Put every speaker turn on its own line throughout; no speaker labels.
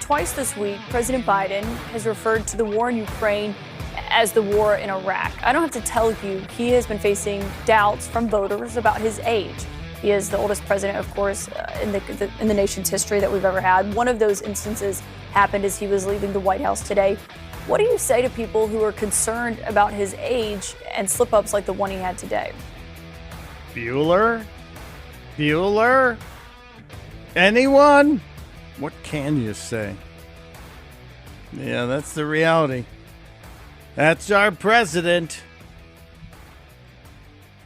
Twice this week, President Biden has referred to the war in Ukraine as the war in Iraq. I don't have to tell you, he has been facing doubts from voters about his age. He is the oldest president, of course, in the nation's history that we've ever had. One of those instances happened as he was leaving the White House today. What do you say to people who are concerned about his age and slip-ups like the one he had today?
Bueller? Anyone? What can you say? Yeah, that's the reality. That's our president.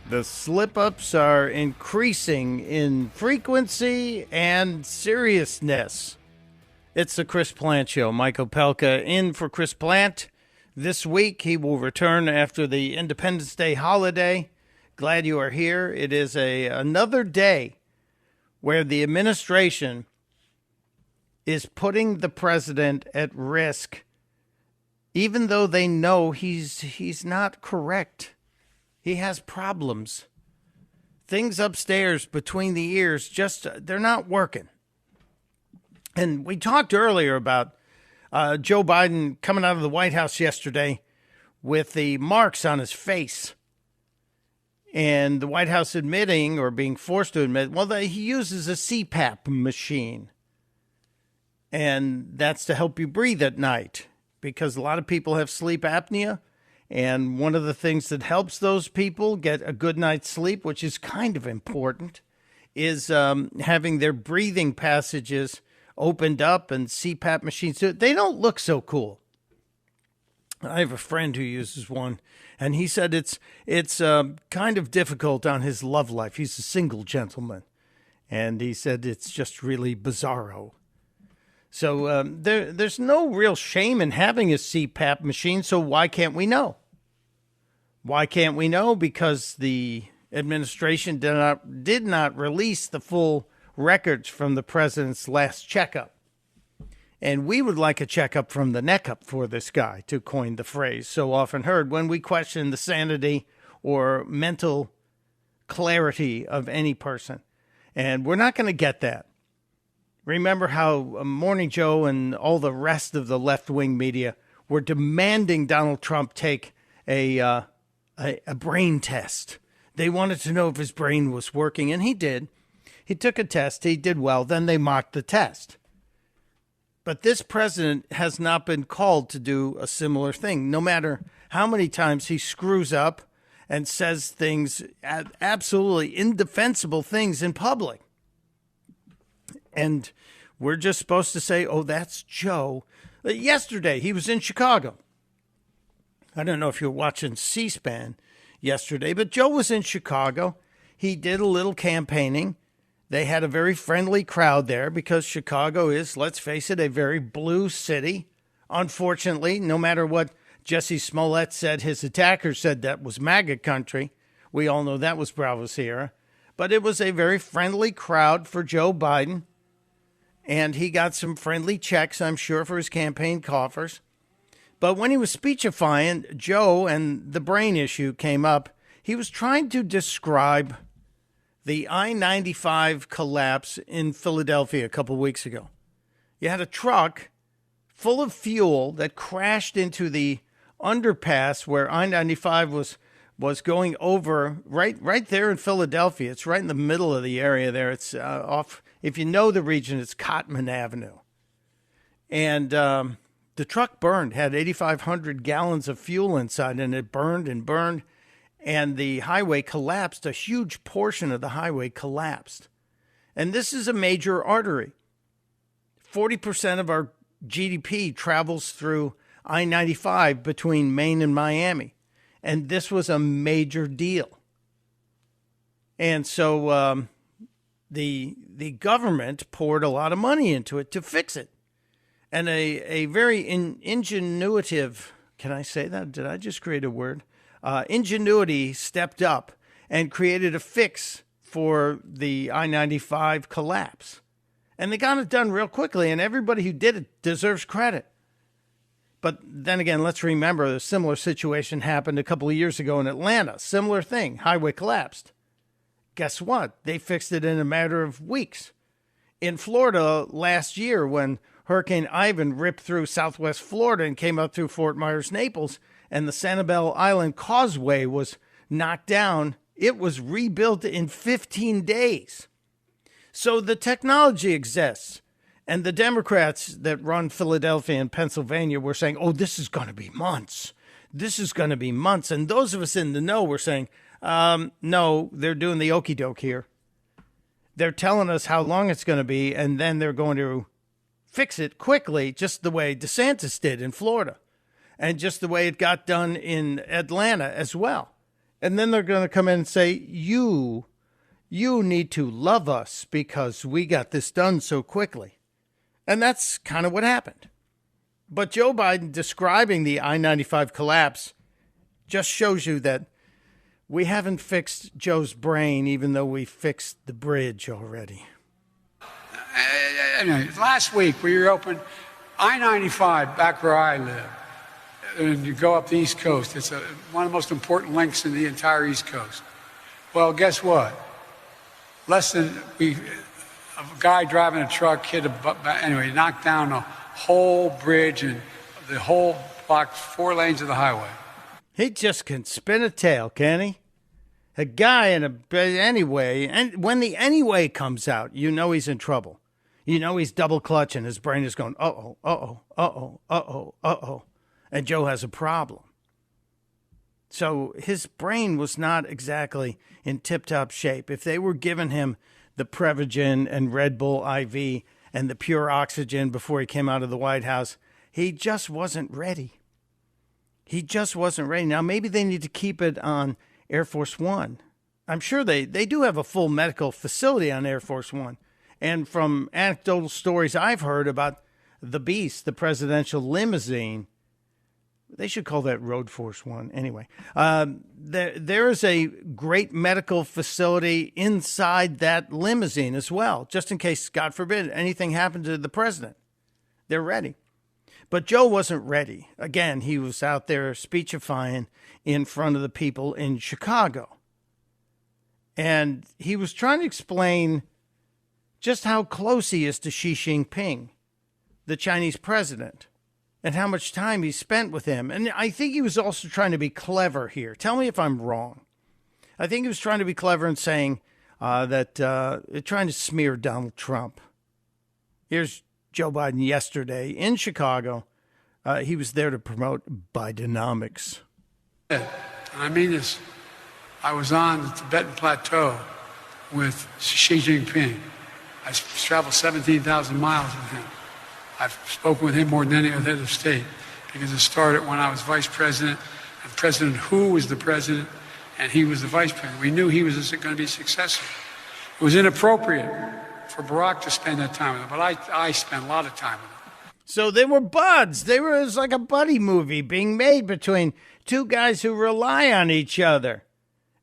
The slip-ups are increasing in frequency and seriousness. It's the Chris Plant Show. Mike Opelka in for Chris Plant. This week, he will return after the Independence Day holiday. Glad you are here. It is another day where the administration is putting the president at risk, even though they know he's not correct. He has problems. Things upstairs between the ears, they're not working. And we talked earlier about Joe Biden coming out of the White House yesterday with the marks on his face. And the White House admitting, or being forced to admit, that he uses a CPAP machine. And that's to help you breathe at night, because a lot of people have sleep apnea. And one of the things that helps those people get a good night's sleep, which is kind of important, is having their breathing passages opened up, and CPAP machines. They don't look so cool. I have a friend who uses one, and he said it's kind of difficult on his love life. He's a single gentleman, and he said it's just really bizarro. So there's no real shame in having a CPAP machine, so why can't we know? Why can't we know? Because the administration did not release the full records from the president's last checkup. And we would like a checkup from the neck up for this guy, to coin the phrase so often heard when we question the sanity or mental clarity of any person. And we're not going to get that. Remember how Morning Joe and all the rest of the left-wing media were demanding Donald Trump take a brain test. They wanted to know if his brain was working, and he did. He took a test. He did well. Then they mocked the test. But this president has not been called to do a similar thing, no matter how many times he screws up and says things, absolutely indefensible things in public. And we're just supposed to say, oh, that's Joe. Yesterday, he was in Chicago. I don't know if you're watching C-SPAN yesterday, but Joe was in Chicago. He did a little campaigning. They had a very friendly crowd there because Chicago is, let's face it, a very blue city. Unfortunately, no matter what Jesse Smollett said, his attackers said that was MAGA country. We all know that was Bravo Sierra. But it was a very friendly crowd for Joe Biden. And he got some friendly checks, I'm sure, for his campaign coffers. But when he was speechifying, Joe, and the brain issue came up, he was trying to describe the I-95 collapse in Philadelphia a couple weeks ago. You had a truck full of fuel that crashed into the underpass where I-95 was going over right there in Philadelphia. It's right in the middle of the area there. It's off, if you know the region, it's Cotman Avenue. And the truck burned, had 8,500 gallons of fuel inside, and it burned and burned. And the highway collapsed. A huge portion of the highway collapsed. And this is a major artery. 40% of our GDP travels through I-95 between Maine and Miami. And this was a major deal. And so the government poured a lot of money into it to fix it. And a very ingenuitive, can I say that? Did I just create a word? Ingenuity stepped up and created a fix for the I-95 collapse. And they got it done real quickly, and everybody who did it deserves credit. But then again, let's remember a similar situation happened a couple of years ago in Atlanta. Similar thing, highway collapsed. Guess what? They fixed it in a matter of weeks. In Florida last year, when Hurricane Ivan ripped through southwest Florida and came up through Fort Myers, Naples, and the Sanibel Island Causeway was knocked down. It was rebuilt in 15 days. So the technology exists. And the Democrats that run Philadelphia and Pennsylvania were saying, oh, this is going to be months. This is going to be months. And those of us in the know were saying, no, they're doing the okie doke here. They're telling us how long it's going to be, and then they're going to fix it quickly, just the way DeSantis did in Florida, and just the way it got done in Atlanta as well. And then they're going to come in and say, you need to love us because we got this done so quickly. And that's kind of what happened. But Joe Biden describing the I-95 collapse just shows you that we haven't fixed Joe's brain, even though we fixed the bridge already.
Last week, we opened I-95 back where I live. And you go up the East Coast. It's one of the most important links in the entire East Coast. Well, guess what? A guy driving a truck knocked down a whole bridge and the whole block, 4 lanes of the highway.
He just can spin a tail, can he? A guy anyway, and when the anyway comes out, you know he's in trouble. You know he's double clutching. His brain is going, uh-oh, uh-oh, uh-oh, uh-oh, uh-oh. And Joe has a problem. So his brain was not exactly in tip-top shape. If they were giving him the Prevagen and Red Bull IV and the pure oxygen before he came out of the White House, he just wasn't ready. He just wasn't ready. Now, maybe they need to keep it on Air Force One. I'm sure they do have a full medical facility on Air Force One. And from anecdotal stories I've heard about the Beast, the presidential limousine, they should call that Road Force One. Anyway, there is a great medical facility inside that limousine as well, just in case, God forbid, anything happened to the president. They're ready. But Joe wasn't ready. Again, he was out there speechifying in front of the people in Chicago. And he was trying to explain just how close he is to Xi Jinping, the Chinese president, and how much time he spent with him. And I think he was also trying to be clever here. Tell me if I'm wrong. I think he was trying to be clever in saying trying to smear Donald Trump. Here's Joe Biden yesterday in Chicago. He was there to promote Bidenomics.
I mean this. I was on the Tibetan Plateau with Xi Jinping. I traveled 17,000 miles with him. I've spoken with him more than any other head of state because it started when I was vice president, and President Hu was the president, and he was the vice president. We knew he was going to be successful. It was inappropriate for Barack to spend that time with him, but I spent a lot of time with him.
So they were buds. It was like a buddy movie being made between two guys who rely on each other.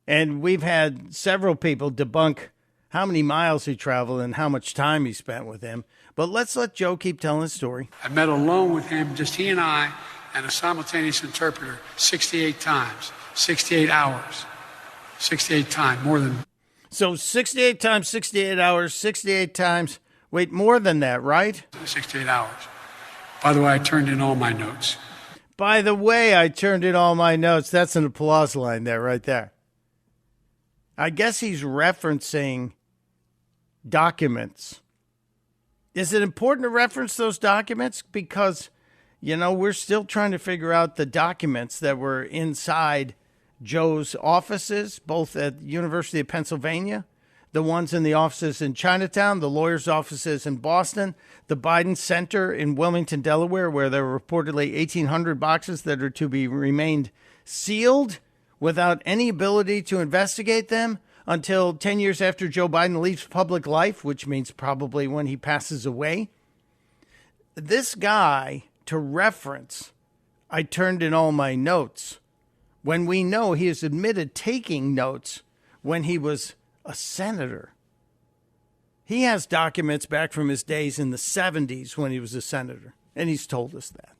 And we've had several people debunk how many miles he traveled and how much time he spent with him. But let's let Joe keep telling his story.
I met alone with him, just he and I, and a simultaneous interpreter 68 times, 68 hours, 68 times, more than.
So 68 times, 68 hours, 68 times. Wait, more than that, right?
68 hours. By the way, I turned in all my notes.
By the way, I turned in all my notes. That's an applause line there, right there. I guess he's referencing documents. Is it important to reference those documents? Because, we're still trying to figure out the documents that were inside Joe's offices, both at the University of Pennsylvania, the ones in the offices in Chinatown, the lawyers' offices in Boston, the Biden Center in Wilmington, Delaware, where there were reportedly 1,800 boxes that are to be remained sealed without any ability to investigate them until 10 years after Joe Biden leaves public life, which means probably when he passes away. This guy, to reference, I turned in all my notes, when we know he has admitted taking notes when he was a senator. He has documents back from his days in the 70s when he was a senator, and he's told us that.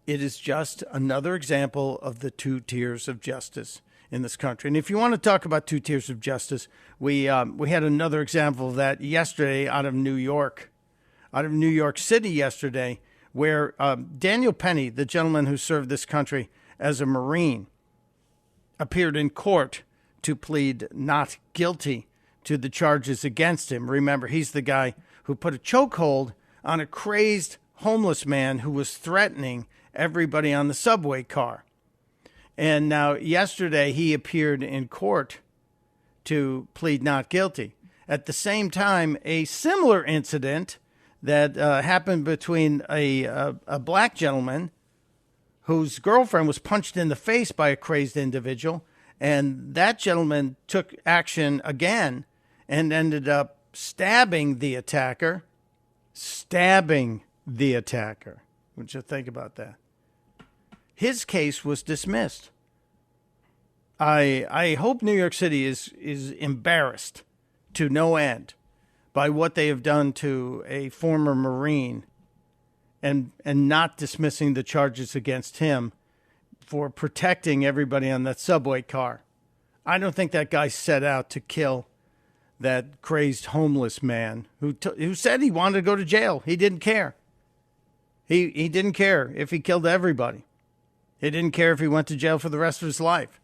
It is just another example of the two tiers of justice in this country. And if you want to talk about two tiers of justice, we had another example of that yesterday out of New York. out of New York City yesterday, where Daniel Penny, the gentleman who served this country as a Marine, appeared in court to plead not guilty to the charges against him. Remember, he's the guy who put a chokehold on a crazed homeless man who was threatening everybody on the subway car. And now yesterday he appeared in court to plead not guilty. At the same time, a similar incident that happened between a black gentleman whose girlfriend was punched in the face by a crazed individual, and that gentleman took action again and ended up stabbing the attacker. Would you think about that? His case was dismissed. I hope New York City is embarrassed to no end by what they have done to a former Marine and not dismissing the charges against him for protecting everybody on that subway car. I don't think that guy set out to kill that crazed homeless man who said he wanted to go to jail. He didn't care. He didn't care if he killed everybody. He didn't care if he went to jail for the rest of his life.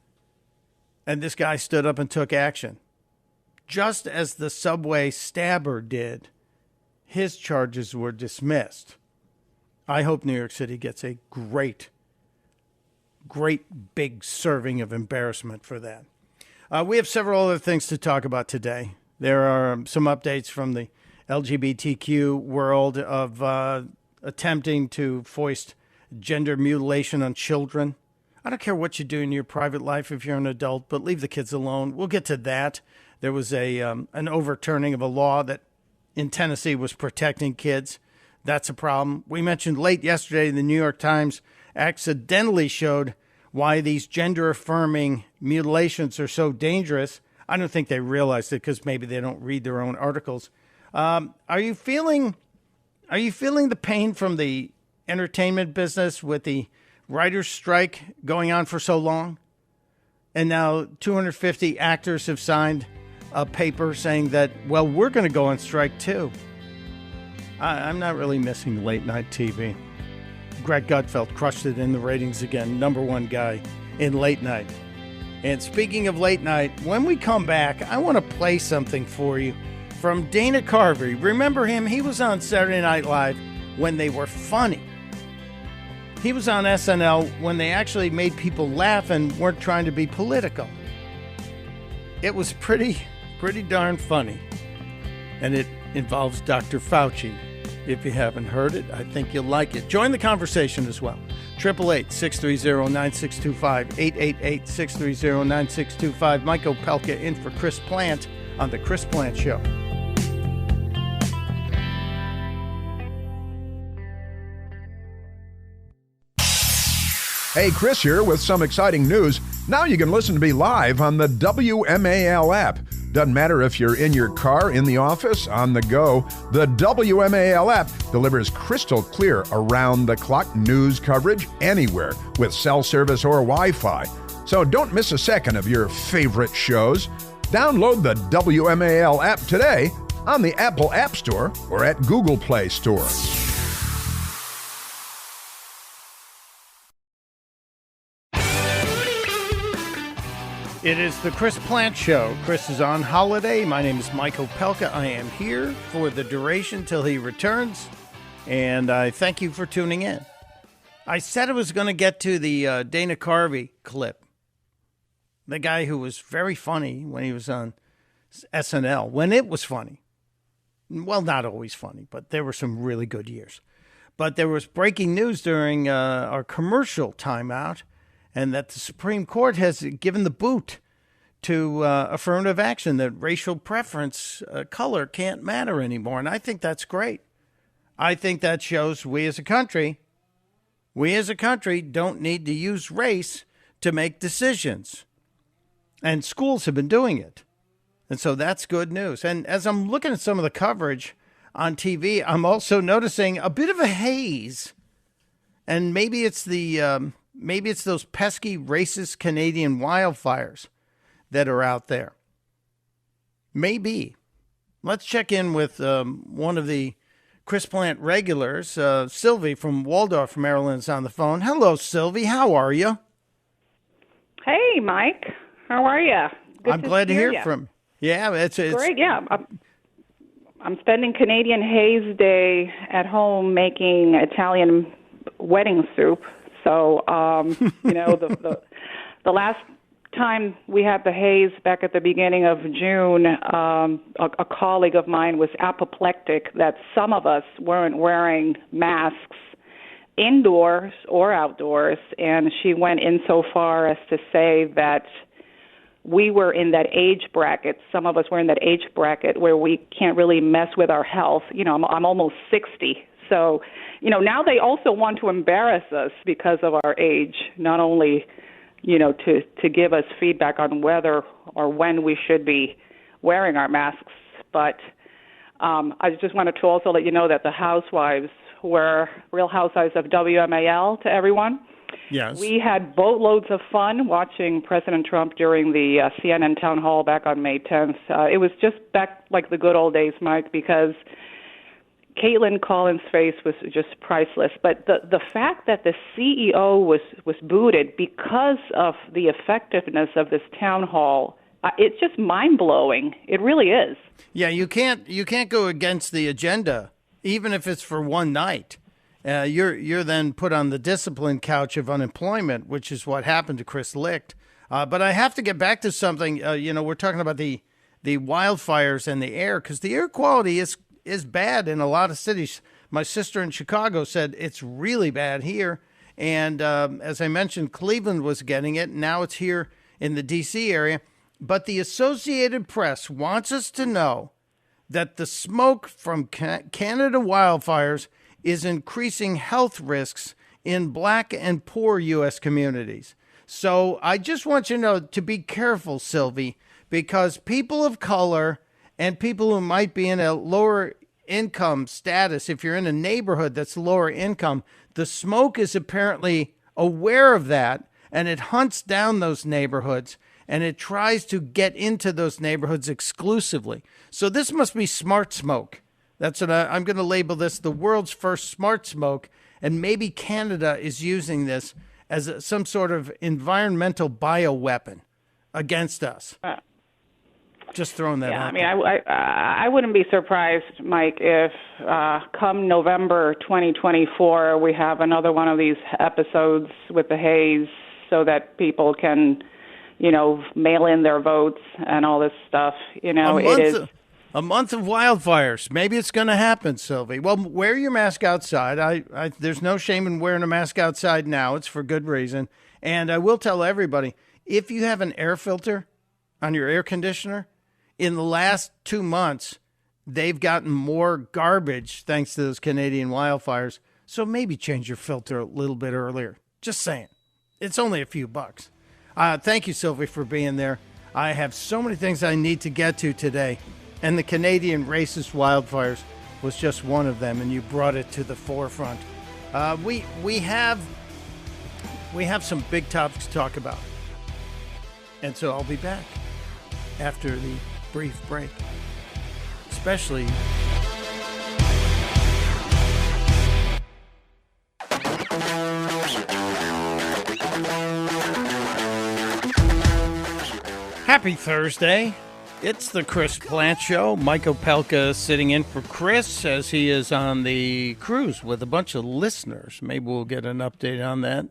And this guy stood up and took action. Just as the subway stabber did, his charges were dismissed. I hope New York City gets a great big serving of embarrassment for that. We have several other things to talk about today. There are some updates from the LGBTQ world of attempting to foist gender mutilation on children. I don't care what you do in your private life if you're an adult, but leave the kids alone. We'll get to that. There was an overturning of a law that in Tennessee was protecting kids. That's a problem. We mentioned late yesterday the New York Times accidentally showed why these gender-affirming mutilations are so dangerous. I don't think they realized it because maybe they don't read their own articles. Are you feeling the pain from the entertainment business with the writers' strike going on for so long? And now 250 actors have signed a paper saying that, well, we're going to go on strike too. I'm not really missing late night TV. Greg Gutfeld crushed it in the ratings again. Number one guy in late night. And speaking of late night, when we come back, I want to play something for you from Dana Carvey. Remember him? He was on Saturday Night Live when they were funny. He was on SNL when they actually made people laugh and weren't trying to be political. It was pretty darn funny. And it involves Dr. Fauci. If you haven't heard it, I think you'll like it. Join the conversation as well. 888-630-9625, 888-630-9625. Mike Opelka in for Chris Plant on The Chris Plant Show.
Hey, Chris here with some exciting news. Now you can listen to me live on the WMAL app. Doesn't matter if you're in your car, in the office, on the go. The WMAL app delivers crystal clear around-the-clock news coverage anywhere with cell service or Wi-Fi. So don't miss a second of your favorite shows. Download the WMAL app today on the Apple App Store or at Google Play Store.
It is the Chris Plant Show. Chris is on holiday. My name is Mike Opelka. I am here for the duration till he returns, and I thank you for tuning in. I said I was going to get to the Dana Carvey clip, the guy who was very funny when he was on SNL, when it was funny. Well, not always funny, but there were some really good years. But there was breaking news during our commercial timeout, and that the Supreme Court has given the boot to affirmative action, that racial preference, color can't matter anymore. And I think that's great. I think that shows we as a country don't need to use race to make decisions. And schools have been doing it. And so that's good news. And as I'm looking at some of the coverage on TV, I'm also noticing a bit of a haze. And maybe it's those pesky, racist Canadian wildfires that are out there. Maybe. Let's check in with one of the Chris Plant regulars. Sylvie from Waldorf, Maryland is on the phone. Hello, Sylvie. How are you?
Hey, Mike. How are you?
I'm glad to hear from you. Yeah, it's
great. Yeah, I'm spending Canadian Haze Day at home making Italian wedding soup. So, the last time we had the haze back at the beginning of June, a colleague of mine was apoplectic that some of us weren't wearing masks indoors or outdoors, and she went in so far as to say that we were in that age bracket. Some of us were in that age bracket where we can't really mess with our health. I'm almost 60. So, now they also want to embarrass us because of our age, not only, to give us feedback on whether or when we should be wearing our masks, but I just wanted to also let you know that the housewives were Real Housewives of WMAL to everyone.
Yes.
We had boatloads of fun watching President Trump during the CNN town hall back on May 10th. It was just back like the good old days, Mike, because Caitlin Collins' face was just priceless. But the fact that the CEO was booted because of the effectiveness of this town hall, it's just mind-blowing. It really is.
Yeah, you can't go against the agenda, even if it's for one night. You're then put on the discipline couch of unemployment, which is what happened to Chris Licht. But I have to get back to something. We're talking about the wildfires and the air, because the air quality is bad in a lot of cities. My sister in Chicago said it's really bad here. And as I mentioned, Cleveland was getting it. Now it's here in the D.C. area. But the Associated Press wants us to know that the smoke from Canada wildfires is increasing health risks in Black and poor U.S. communities. So I just want you to know to be careful, Sylvie, because people of color and people who might be in a lower income status, if you're in a neighborhood that's lower income, the smoke is apparently aware of that, and it hunts down those neighborhoods, and it tries to get into those neighborhoods exclusively. So this must be smart smoke. That's what I'm going to label this the world's first smart smoke, and maybe Canada is using this as some sort of environmental bioweapon against us. Just throwing that out.
I wouldn't be surprised, Mike, if come November 2024 we have another one of these episodes with the haze, so that people can, mail in their votes and all this stuff.
A month of wildfires. Maybe it's going to happen, Sylvie. Well, wear your mask outside. There's no shame in wearing a mask outside now. It's for good reason. And I will tell everybody, if you have an air filter on your air conditioner, in the last 2 months, they've gotten more garbage thanks to those Canadian wildfires. So maybe change your filter a little bit earlier. Just saying. It's only a few bucks. Thank you, Sylvie, for being there. I have so many things I need to get to today. And the Canadian racist wildfires was just one of them, and you brought it to the forefront. We have some big topics to talk about. And so I'll be back after the brief break. Especially Happy Thursday. It's the Chris Plant Show. Mike Opelka sitting in for Chris as he is on the cruise with a bunch of listeners. Maybe we'll get an update on that.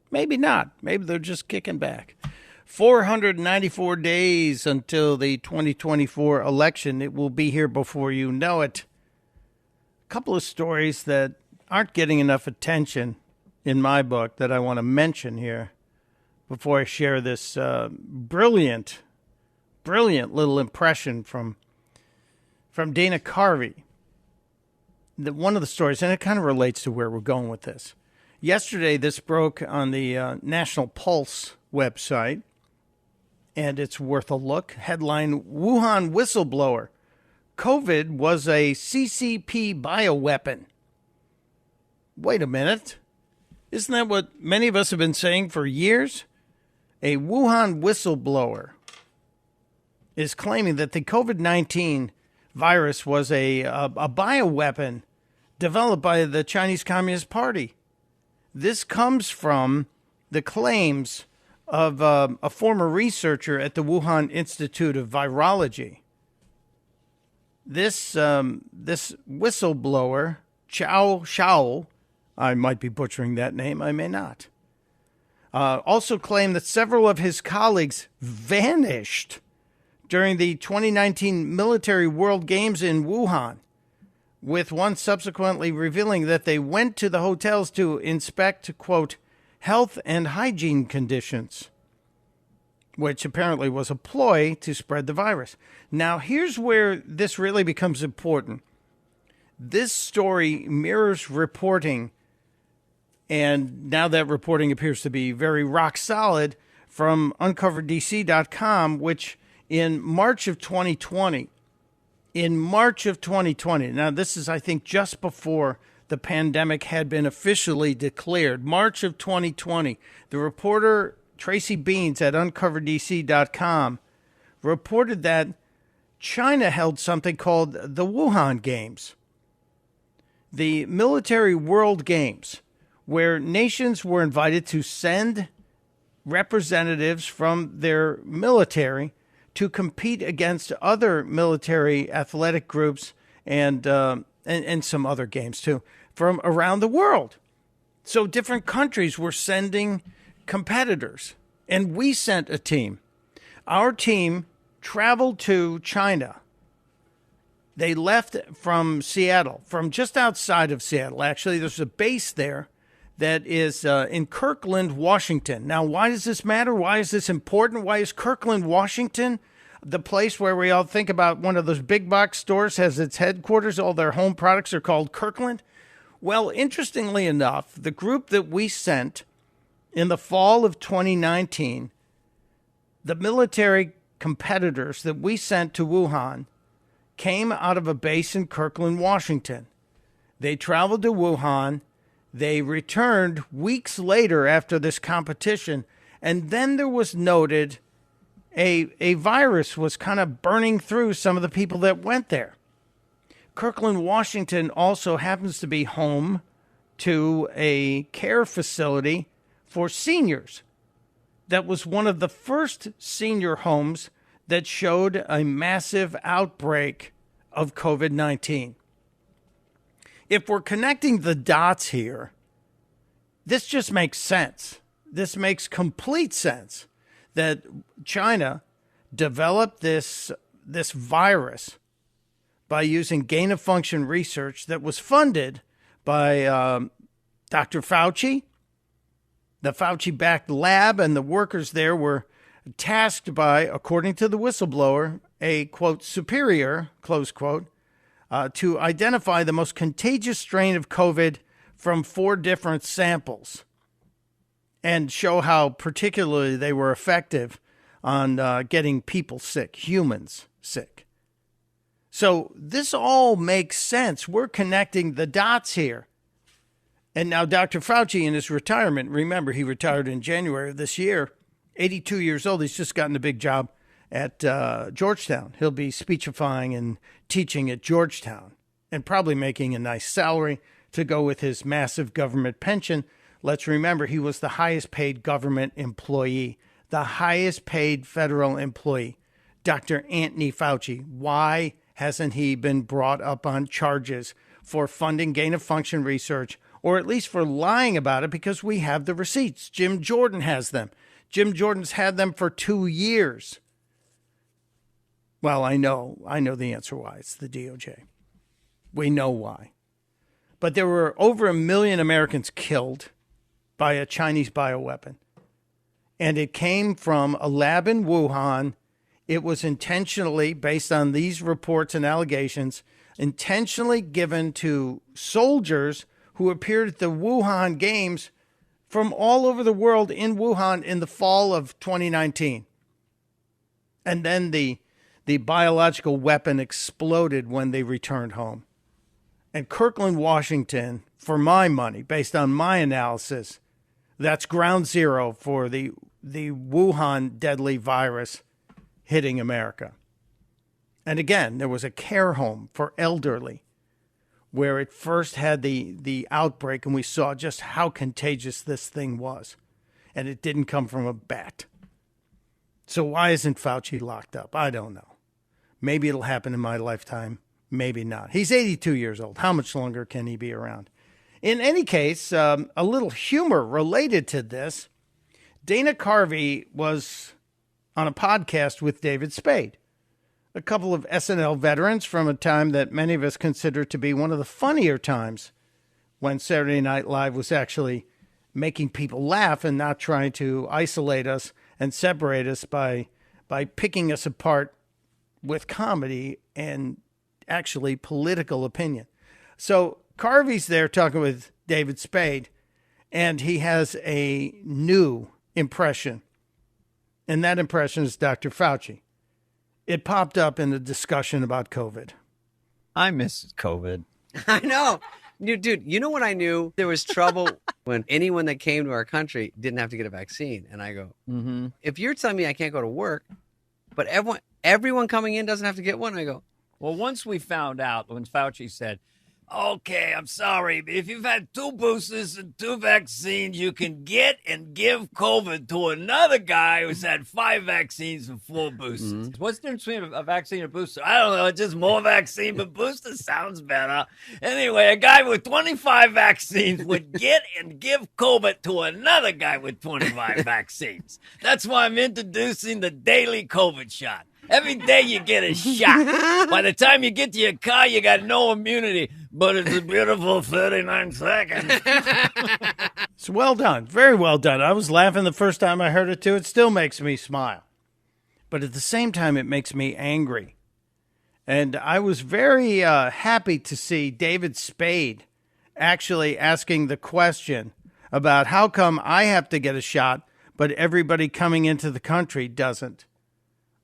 Maybe not. Maybe they're just kicking back. 494 days until the 2024 election. It will be here before you know it. A couple of stories that aren't getting enough attention in my book that I want to mention here before I share this brilliant little impression from Dana Carvey. One of the stories, and it kind of relates to where we're going with this. Yesterday, this broke on the National Pulse website, and it's worth a look. Headline, Wuhan whistleblower. COVID was a CCP bioweapon. Wait a minute. Isn't that what many of us have been saying for years? A Wuhan whistleblower is claiming that the COVID-19 virus was a bioweapon developed by the Chinese Communist Party. This comes from the claims of a former researcher at the Wuhan Institute of Virology. This whistleblower, Shao, I might be butchering that name, I may not, also claimed that several of his colleagues vanished during the 2019 Military World Games in Wuhan, with one subsequently revealing that they went to the hotels to inspect, quote, health and hygiene conditions, which apparently was a ploy to spread the virus. Now, here's where this really becomes important. This story mirrors reporting, and now that reporting appears to be very rock solid, from uncoverdc.com, which in March of 2020, now this is, I think, just before the pandemic had been officially declared, March of 2020, the reporter Tracy Beans at uncoverdc.com reported that China held something called the Wuhan Games, the Military World Games, where nations were invited to send representatives from their military to compete against other military athletic groups and some other games too from around the world. So different countries were sending competitors, and we sent a team. Our team traveled to China. They left from Seattle, from just outside of Seattle. Actually, there's a base there that is in Kirkland, Washington. Now, why does this matter? Why is this important? Why is Kirkland, Washington, the place where we all think about one of those big box stores has its headquarters? All their home products are called Kirkland. Well, interestingly enough, the group that we sent in the fall of 2019, the military competitors that we sent to Wuhan, came out of a base in Kirkland, Washington. They traveled to Wuhan. They returned weeks later after this competition, and then there was noted a virus was kind of burning through some of the people that went there. Kirkland, Washington also happens to be home to a care facility for seniors. That was one of the first senior homes that showed a massive outbreak of COVID-19. If we're connecting the dots here, this just makes sense. This makes complete sense that China developed this virus by using gain-of-function research that was funded by Dr. Fauci. The Fauci-backed lab and the workers there were tasked by, according to the whistleblower, a, quote, superior, close quote, to identify the most contagious strain of COVID from 4 different samples and show how particularly they were effective on getting people sick, humans sick. So this all makes sense. We're connecting the dots here. And now Dr. Fauci in his retirement, remember, he retired in January of this year, 82 years old. He's just gotten a big job at Georgetown. He'll be speechifying and teaching at Georgetown and probably making a nice salary to go with his massive government pension. Let's remember, he was the highest paid government employee, the highest paid federal employee, Dr. Anthony Fauci. Why hasn't he been brought up on charges for funding gain-of-function research, or at least for lying about it? Because we have the receipts. Jim Jordan has them. Jim Jordan's had them for 2 years. Well, I know the answer why. It's the DOJ. We know why. But there were over 1 million Americans killed by a Chinese bioweapon. And it came from a lab in Wuhan. It was intentionally, based on these reports and allegations, intentionally given to soldiers who appeared at the Wuhan Games from all over the world in Wuhan in the fall of 2019. And then the biological weapon exploded when they returned home. And Kirkland, Washington, for my money, based on my analysis, that's ground zero for the Wuhan deadly virus hitting America. And again, there was a care home for elderly where it first had the outbreak, and we saw just how contagious this thing was. And it didn't come from a bat. So why isn't Fauci locked up? I don't know. Maybe it'll happen in my lifetime. Maybe not. He's 82 years old. How much longer can he be around? In any case, a little humor related to this. Dana Carvey was on a podcast with David Spade, a couple of SNL veterans from a time that many of us consider to be one of the funnier times when Saturday Night Live was actually making people laugh and not trying to isolate us and separate us by picking us apart with comedy and actually political opinion. So Carvey's there talking with David Spade, and he has a new impression, and that impression is Dr. Fauci. It popped up in the discussion about COVID.
I miss COVID.
I know. Dude, you know what I knew? There was trouble when anyone that came to our country didn't have to get a vaccine. And I go, if you're telling me I can't go to work, but everyone coming in doesn't have to get one, I go,
Well, once we found out when Fauci said, okay, I'm sorry, but if you've had 2 boosters and 2 vaccines, you can get and give COVID to another guy who's had 5 vaccines and 4 boosters. Mm-hmm. What's the difference between a vaccine and a booster? I don't know. It's just more vaccine, but booster sounds better. Anyway, a guy with 25 vaccines would get and give COVID to another guy with 25 vaccines. That's why I'm introducing the daily COVID shot. Every day you get a shot. By the time you get to your car, you got no immunity. But it's a beautiful 39 seconds.
It's well done. Very well done. I was laughing the first time I heard it, too. It still makes me smile. But at the same time, it makes me angry. And I was very happy to see David Spade actually asking the question about how come I have to get a shot, but everybody coming into the country doesn't.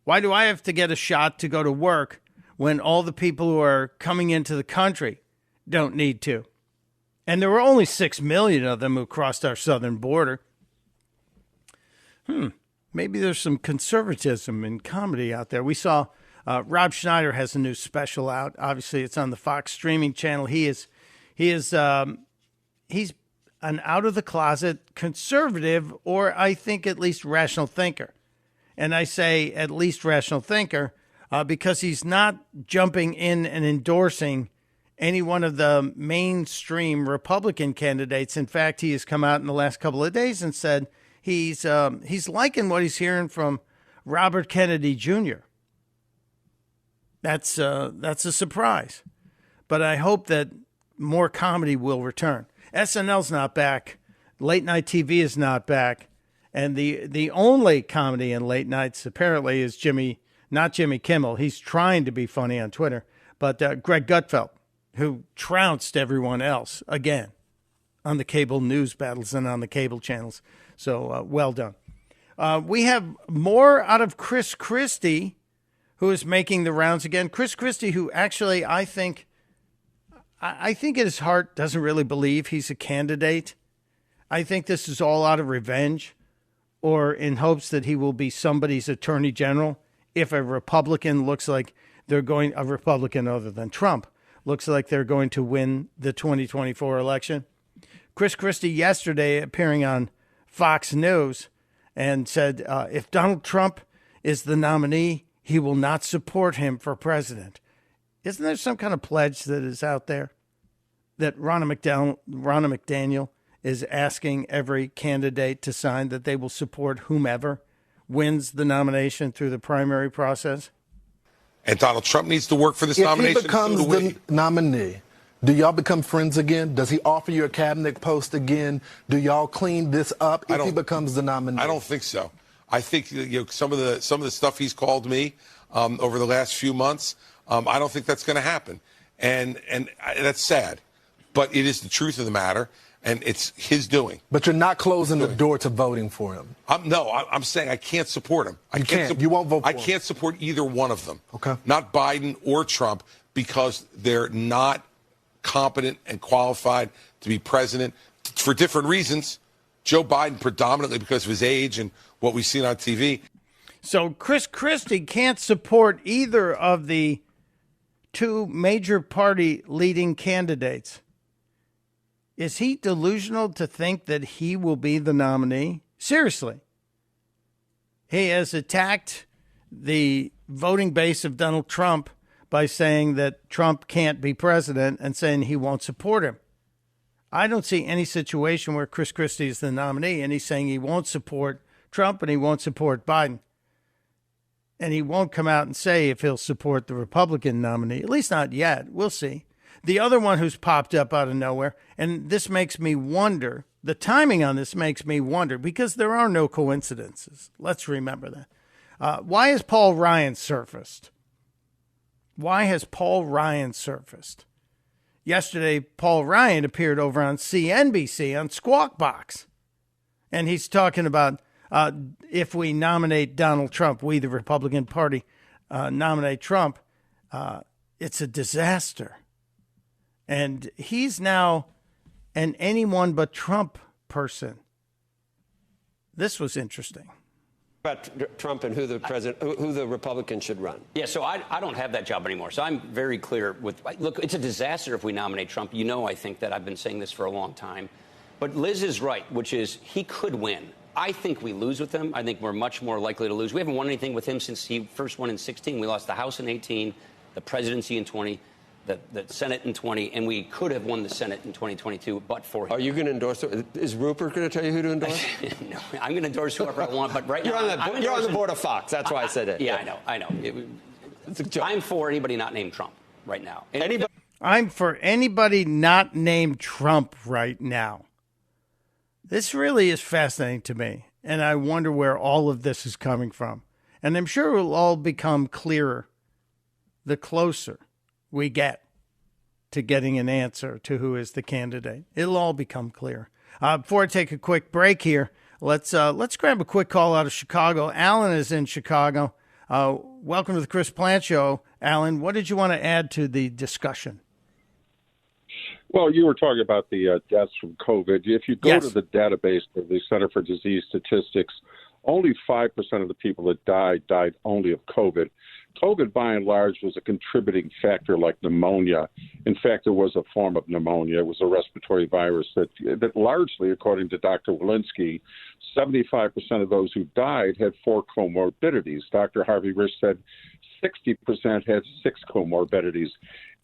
Why do I have to get a shot to go to work when all the people who are coming into the country don't need to? And there were only 6 million of them who crossed our southern border. Maybe there's some conservatism in comedy out there. We saw Rob Schneider has a new special out. Obviously, it's on the Fox streaming channel. He's an out of the closet conservative, or I think at least rational thinker. And I say at least rational thinker because he's not jumping in and endorsing any one of the mainstream Republican candidates. In fact, he has come out in the last couple of days and said he's liking what he's hearing from Robert Kennedy Jr. That's a surprise. But I hope that more comedy will return. SNL's not back. Late night TV is not back. And the only comedy in late nights apparently is not Jimmy Kimmel. He's trying to be funny on Twitter, but Greg Gutfeld, who trounced everyone else again on the cable news battles and on the cable channels. So well done. We have more out of Chris Christie, who is making the rounds again. Chris Christie, who actually I think in his heart doesn't really believe he's a candidate. I think this is all out of revenge, or in hopes that he will be somebody's attorney general if a Republican looks like a Republican other than Trump, looks like they're going to win the 2024 election. Chris Christie yesterday appearing on Fox News and said if Donald Trump is the nominee, he will not support him for president. Isn't there some kind of pledge that is out there that Ronna McDaniel is asking every candidate to sign that they will support whomever wins the nomination through the primary process?
And Donald Trump needs to work for this nomination.
If he becomes the nominee, do y'all become friends again? Does he offer you a cabinet post again? Do y'all clean this up if he becomes the nominee?
I don't think so. I think some of the stuff he's called me over the last few months, I don't think that's going to happen. And that's sad. But it is the truth of the matter. And it's his doing.
But you're not closing the door to voting for him.
I'm saying I can't support him.
You won't vote for him.
I can't support either one of them.
Okay.
Not Biden or Trump, because they're not competent and qualified to be president for different reasons. Joe Biden predominantly because of his age and what we've seen on TV.
So Chris Christie can't support either of the two major party leading candidates. Is he delusional to think that he will be the nominee? Seriously. He has attacked the voting base of Donald Trump by saying that Trump can't be president and saying he won't support him. I don't see any situation where Chris Christie is the nominee and he's saying he won't support Trump and he won't support Biden. And he won't come out and say if he'll support the Republican nominee, at least not yet. We'll see. The other one who's popped up out of nowhere, and this makes me wonder, the timing on this makes me wonder, because there are no coincidences. Let's remember that. Why has Paul Ryan surfaced? Why has Paul Ryan surfaced? Yesterday, Paul Ryan appeared over on CNBC on Squawk Box. And he's talking about if we nominate Donald Trump, we, the Republican Party, nominate Trump, it's a disaster. And he's now an anyone but Trump person. This was interesting.
About Trump and who the president, who the Republican should run.
Yeah, so I don't have that job anymore. So I'm very clear with, look, it's a disaster if we nominate Trump. You know, I think that I've been saying this for a long time. But Liz is right, which is he could win. I think we lose with him. I think we're much more likely to lose. We haven't won anything with him since he first won in 2016. We lost the House in 2018, the presidency in 2020. The Senate in 20, and we could have won the Senate in 2022, but for him.
Are you going to endorse it? Is Rupert going to tell you who to endorse?
No, I'm going to endorse whoever I want, but right
you're
now...
You're on the board of Fox. That's why I said it.
Yeah, I know. I'm for anybody not named Trump right now.
I'm for anybody not named Trump right now. This really is fascinating to me, and I wonder where all of this is coming from. And I'm sure it will all become clearer the closer we get to getting an answer to who is the candidate. It'll all become clear. Before I take a quick break here, let's grab a quick call out of Chicago. Alan is in Chicago. Welcome to the Chris Plant Show. Alan, what did you want to add to the discussion?
Well, you were talking about the deaths from COVID. If you go to the database of the Center for Disease Statistics, only 5% of the people that died only of COVID. COVID, by and large, was a contributing factor like pneumonia. In fact, it was a form of pneumonia. It was a respiratory virus that largely, according to Dr. Walensky, 75% of those who died had 4 comorbidities. Dr. Harvey Rich said 60% had 6 comorbidities.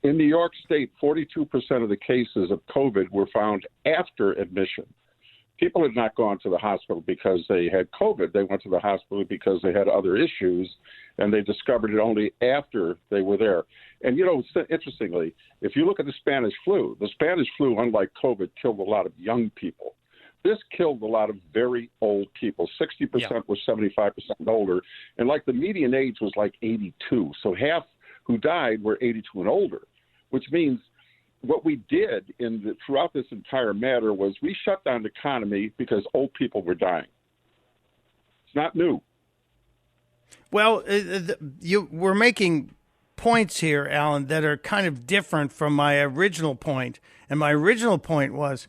In New York State, 42% of the cases of COVID were found after admission. People had not gone to the hospital because they had COVID. They went to the hospital because they had other issues, and they discovered it only after they were there. And, you know, interestingly, if you look at the Spanish flu, unlike COVID, killed a lot of young people. This killed a lot of very old people. 60% were 75% and older. And, like, the median age was like 82. So half who died were 82 and older, which means what we did throughout this entire matter was we shut down the economy because old people were dying. It's not new.
Well, we're making points here, Alan, that are kind of different from my original point. And my original point was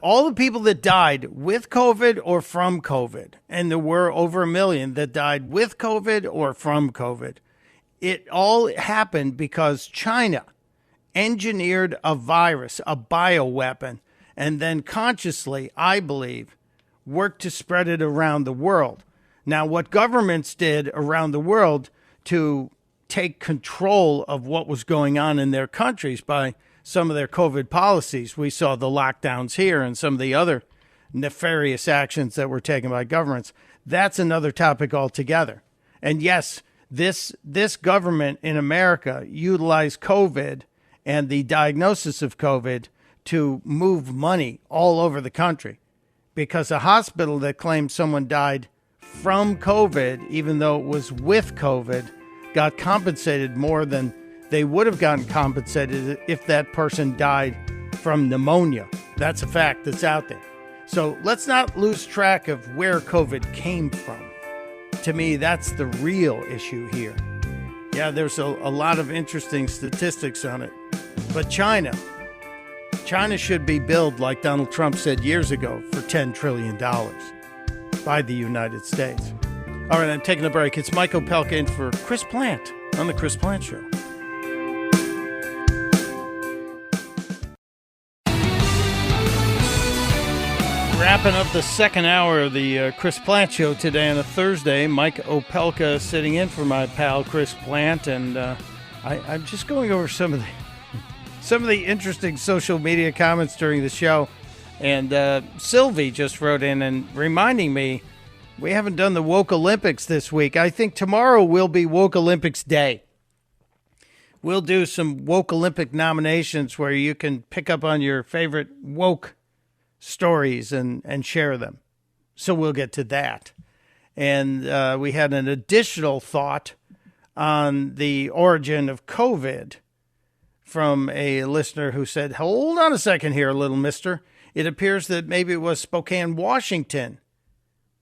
all the people that died with COVID or from COVID, and there were over 1 million that died with COVID or from COVID, it all happened because China engineered a virus, a bioweapon, and then consciously, I believe, worked to spread it around the world. Now, what governments did around the world to take control of what was going on in their countries by some of their COVID policies, we saw the lockdowns here and some of the other nefarious actions that were taken by governments. That's another topic altogether. And yes, this government in America utilized COVID and the diagnosis of COVID to move money all over the country, because a hospital that claimed someone died from COVID, even though it was with COVID, got compensated more than they would have gotten compensated if that person died from pneumonia. That's a fact that's out there. So let's not lose track of where COVID came from. To me, that's the real issue here. Yeah, there's a lot of interesting statistics on it. But China should be billed, like Donald Trump said years ago, for $10 trillion by the United States. All right, I'm taking a break. It's Mike Opelka in for Chris Plant on The Chris Plant Show. Wrapping up the second hour of the Chris Plant Show today on a Thursday. Mike Opelka sitting in for my pal Chris Plant, and I'm just going over some of the interesting social media comments during the show. And Sylvie just wrote in and reminding me we haven't done the Woke Olympics this week. I think tomorrow will be Woke Olympics Day. We'll do some Woke Olympic nominations where you can pick up on your favorite woke stories and share them. So we'll get to that. And we had an additional thought on the origin of COVID from a listener who said, hold on a second here, little mister. It appears that maybe it was Spokane, Washington,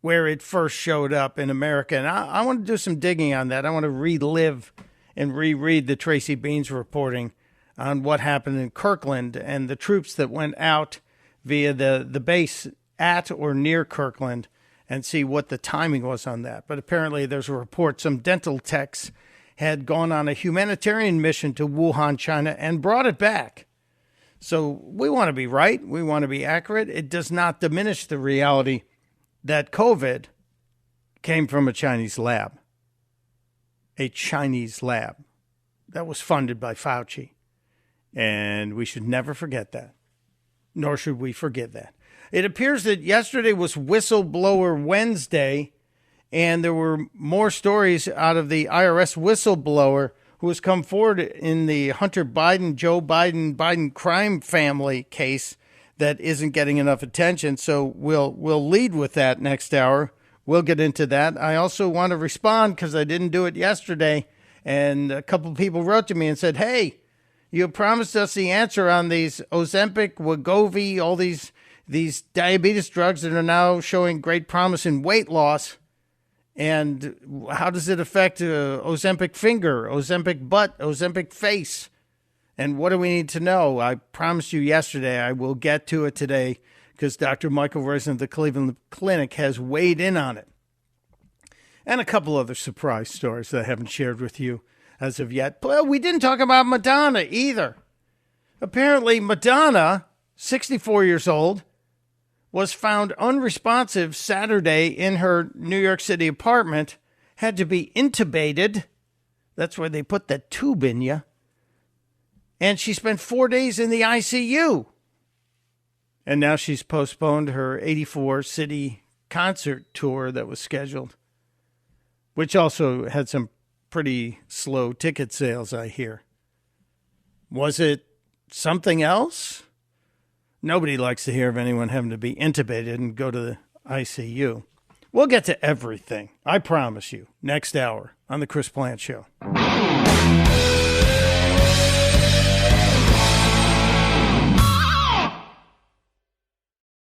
where it first showed up in America. And I want to do some digging on that. I want to relive and reread the Tracy Beans reporting on what happened in Kirkland and the troops that went out via the base at or near Kirkland and see what the timing was on that. But apparently there's a report some dental techs had gone on a humanitarian mission to Wuhan, China, and brought it back. So we want to be right. We want to be accurate. It does not diminish the reality that COVID came from a Chinese lab. A Chinese lab that was funded by Fauci. And we should never forget that. Nor should we forgive that. It appears that yesterday was Whistleblower Wednesday, and there were more stories out of the IRS whistleblower who has come forward in the Hunter Biden, Joe Biden crime family case that isn't getting enough attention. So we'll lead with that next hour. We'll get into that. I also want to respond because I didn't do it yesterday, and a couple of people wrote to me and said, hey, you promised us the answer on these Ozempic, Wegovy, all these diabetes drugs that are now showing great promise in weight loss. And how does it affect Ozempic finger, Ozempic butt, Ozempic face? And what do we need to know? I promised you yesterday. I will get to it today because Dr. Michael Rosen of the Cleveland Clinic has weighed in on it. And a couple other surprise stories that I haven't shared with you as of yet. Well, we didn't talk about Madonna either. Apparently, Madonna, 64 years old, was found unresponsive Saturday in her New York City apartment, had to be intubated. That's where they put that tube in you. And she spent 4 days in the ICU. And now she's postponed her 84-city concert tour that was scheduled, which also had some pretty slow ticket sales, I hear. Was it something else? Nobody likes to hear of anyone having to be intubated and go to the ICU. We'll get to everything, I promise you, next hour on The Chris Plant Show.